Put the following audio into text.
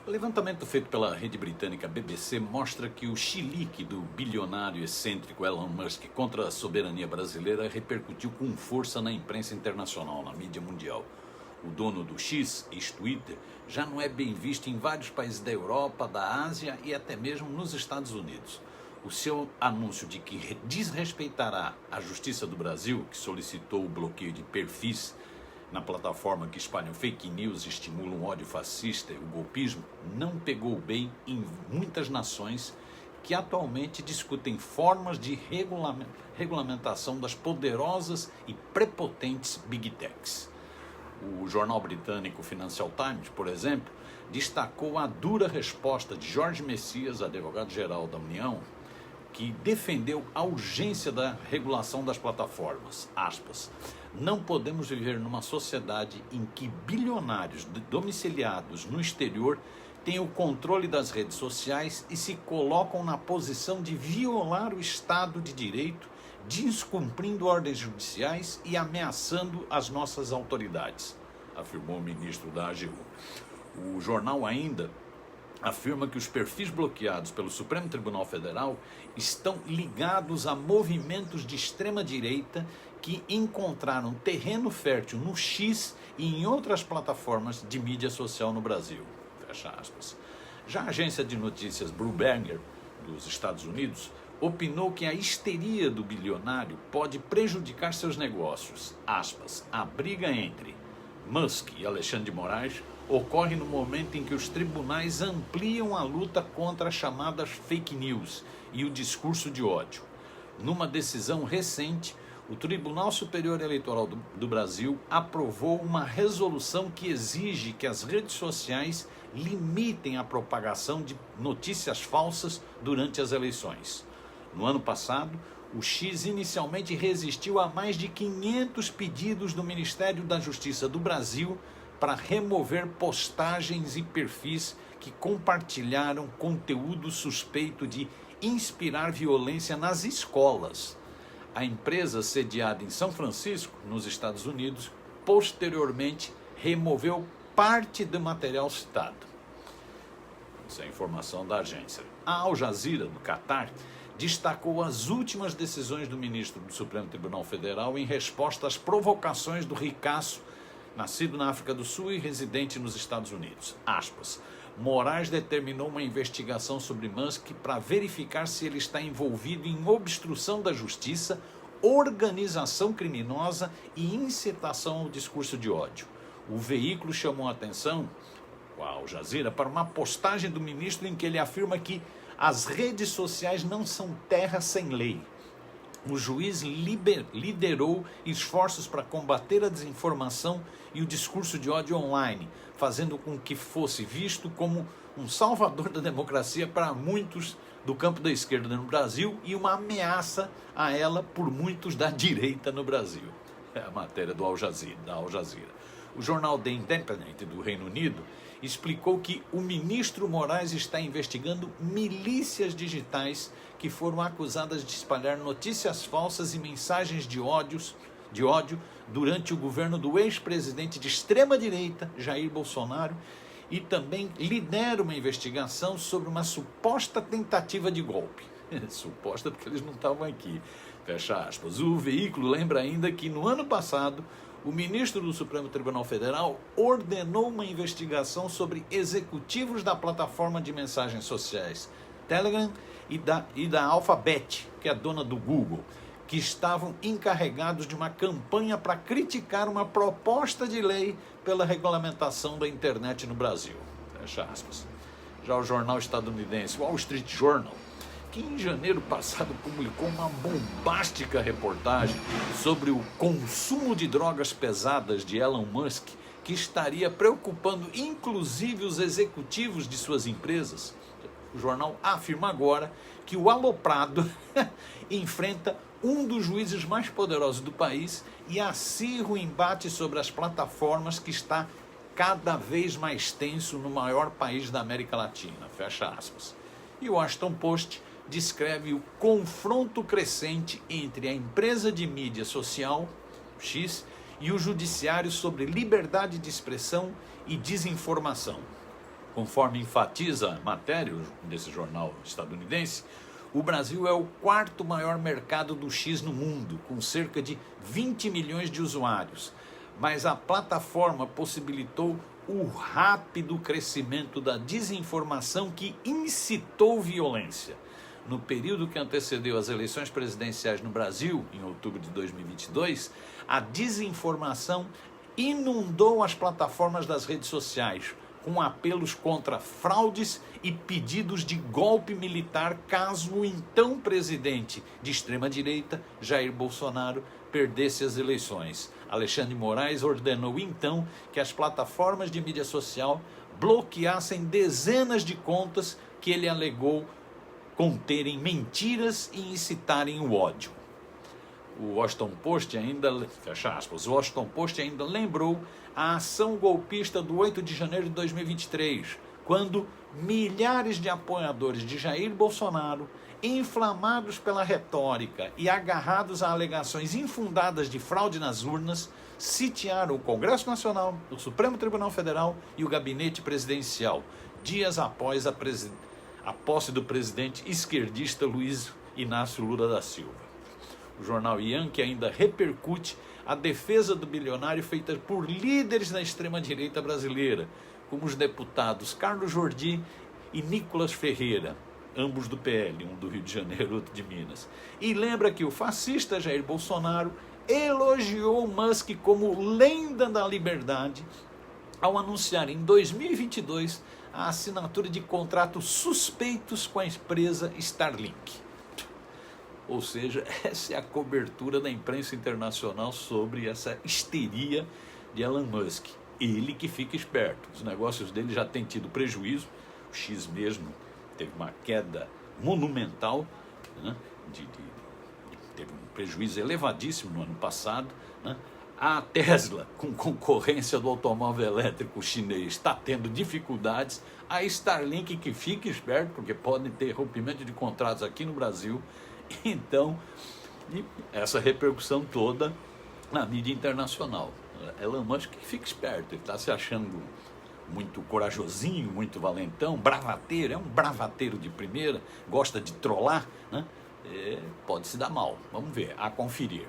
O levantamento feito pela rede britânica BBC mostra que o chilique do bilionário excêntrico Elon Musk contra a soberania brasileira repercutiu com força na imprensa internacional, na mídia mundial. O dono do X, ex-Twitter, já não é bem visto em vários países da Europa, da Ásia e até mesmo nos Estados Unidos. O seu anúncio de que desrespeitará a Justiça do Brasil, que solicitou o bloqueio de perfis na plataforma que espalham fake news e estimulam o ódio fascista e o golpismo, não pegou bem em muitas nações que atualmente discutem formas de regulamentação das poderosas e prepotentes Big Techs. O jornal britânico Financial Times, por exemplo, destacou a dura resposta de Jorge Messias, advogado-geral da União, que defendeu a urgência da regulação das plataformas. Aspas, não podemos viver numa sociedade em que bilionários domiciliados no exterior têm o controle das redes sociais e se colocam na posição de violar o Estado de Direito, descumprindo ordens judiciais e ameaçando as nossas autoridades, afirmou o ministro da AGU. O jornal ainda afirma que os perfis bloqueados pelo Supremo Tribunal Federal estão ligados a movimentos de extrema-direita que encontraram terreno fértil no X e em outras plataformas de mídia social no Brasil. Fecha aspas. Já a agência de notícias Bloomberg, dos Estados Unidos, opinou que a histeria do bilionário pode prejudicar seus negócios. Aspas, a briga entre Musk e Alexandre de Moraes ocorre no momento em que os tribunais ampliam a luta contra as chamadas fake news e o discurso de ódio. Numa decisão recente, o Tribunal Superior Eleitoral do Brasil aprovou uma resolução que exige que as redes sociais limitem a propagação de notícias falsas durante as eleições. No ano passado, o X inicialmente resistiu a mais de 500 pedidos do Ministério da Justiça do Brasil para remover postagens e perfis que compartilharam conteúdo suspeito de inspirar violência nas escolas. A empresa sediada em São Francisco, nos Estados Unidos, posteriormente removeu parte do material citado. Essa é a informação da agência. A Al Jazeera, do Catar, destacou as últimas decisões do ministro do Supremo Tribunal Federal em resposta às provocações do ricaço, nascido na África do Sul e residente nos Estados Unidos. Aspas. Moraes determinou uma investigação sobre Musk para verificar se ele está envolvido em obstrução da justiça, organização criminosa e incitação ao discurso de ódio. O veículo chamou a atenção, o Al Jazeera, para uma postagem do ministro em que ele afirma que as redes sociais não são terra sem lei. O juiz liderou esforços para combater a desinformação e o discurso de ódio online, fazendo com que fosse visto como um salvador da democracia para muitos do campo da esquerda no Brasil e uma ameaça a ela por muitos da direita no Brasil. É a matéria do da Al Jazeera. O jornal The Independent do Reino Unido explicou que o ministro Moraes está investigando milícias digitais que foram acusadas de espalhar notícias falsas e mensagens de ódio durante o governo do ex-presidente de extrema-direita, Jair Bolsonaro, e também lidera uma investigação sobre uma suposta tentativa de golpe. Suposta porque eles não estavam aqui. Fecha aspas. O veículo lembra ainda que no ano passado, o ministro do Supremo Tribunal Federal ordenou uma investigação sobre executivos da plataforma de mensagens sociais Telegram e da Alphabet, que é a dona do Google, que estavam encarregados de uma campanha para criticar uma proposta de lei pela regulamentação da internet no Brasil. Fecha aspas. Já o jornal estadunidense Wall Street Journal, que em janeiro passado publicou uma bombástica reportagem sobre o consumo de drogas pesadas de Elon Musk, que estaria preocupando inclusive os executivos de suas empresas. O jornal afirma agora que o aloprado enfrenta um dos juízes mais poderosos do país e acirra o embate sobre as plataformas que está cada vez mais tenso no maior país da América Latina. Fecha aspas. E o Washington Post descreve o confronto crescente entre a empresa de mídia social, X, e o judiciário sobre liberdade de expressão e desinformação. Conforme enfatiza a matéria desse jornal estadunidense, o Brasil é o quarto maior mercado do X no mundo, com cerca de 20 milhões de usuários. Mas a plataforma possibilitou o rápido crescimento da desinformação que incitou violência. No período que antecedeu as eleições presidenciais no Brasil, em outubro de 2022, a desinformação inundou as plataformas das redes sociais, com apelos contra fraudes e pedidos de golpe militar caso o então presidente de extrema-direita, Jair Bolsonaro, perdesse as eleições. Alexandre de Moraes ordenou então que as plataformas de mídia social bloqueassem dezenas de contas que ele alegou conterem mentiras e incitarem o ódio. O Washington Post ainda, fecha aspas, o Washington Post ainda lembrou a ação golpista do 8 de janeiro de 2023, quando milhares de apoiadores de Jair Bolsonaro, inflamados pela retórica e agarrados a alegações infundadas de fraude nas urnas, sitiaram o Congresso Nacional, o Supremo Tribunal Federal e o gabinete presidencial, dias após a posse do presidente esquerdista Luiz Inácio Lula da Silva. O jornal Yankee ainda repercute a defesa do bilionário feita por líderes da extrema-direita brasileira, como os deputados Carlos Jordi e Nicolas Ferreira, ambos do PL, um do Rio de Janeiro, outro de Minas. E lembra que o fascista Jair Bolsonaro elogiou Musk como lenda da liberdade ao anunciar em 2022 a assinatura de contratos suspeitos com a empresa Starlink. Ou seja, essa é a cobertura da imprensa internacional sobre essa histeria de Elon Musk. Ele que fica esperto. Os negócios dele já têm tido prejuízo. O X mesmo teve uma queda monumental, né? Teve um prejuízo elevadíssimo no ano passado, né? A Tesla, com concorrência do automóvel elétrico chinês, está tendo dificuldades. A Starlink que fica esperto, porque pode ter rompimento de contratos aqui no Brasil. Então, essa repercussão toda na mídia internacional. Elon Musk que fica esperto, ele está se achando muito corajosinho, muito valentão, bravateiro, é um bravateiro de primeira, gosta de trollar, né? Pode se dar mal. Vamos ver, a conferir.